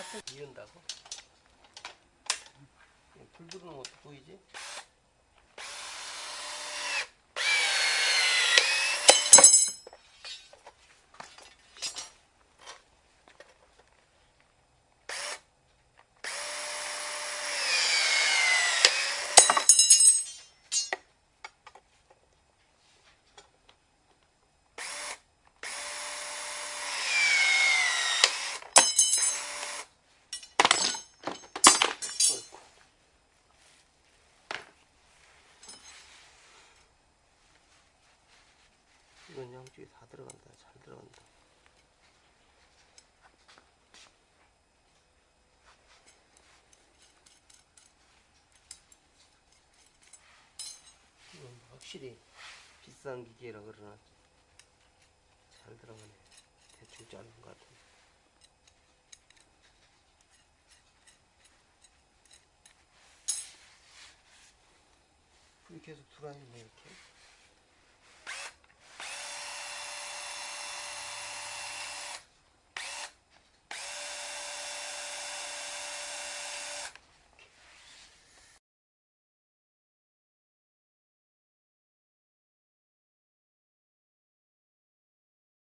카페 이은다고? 불 들어오는 것도 보이지? 이건 양쪽에 다 들어간다. 잘 들어간다. 이건 확실히 비싼 기계라 그러나 잘 들어가네. 대충 자른 것 같은데. 불이 계속 들어와 있네, 이렇게.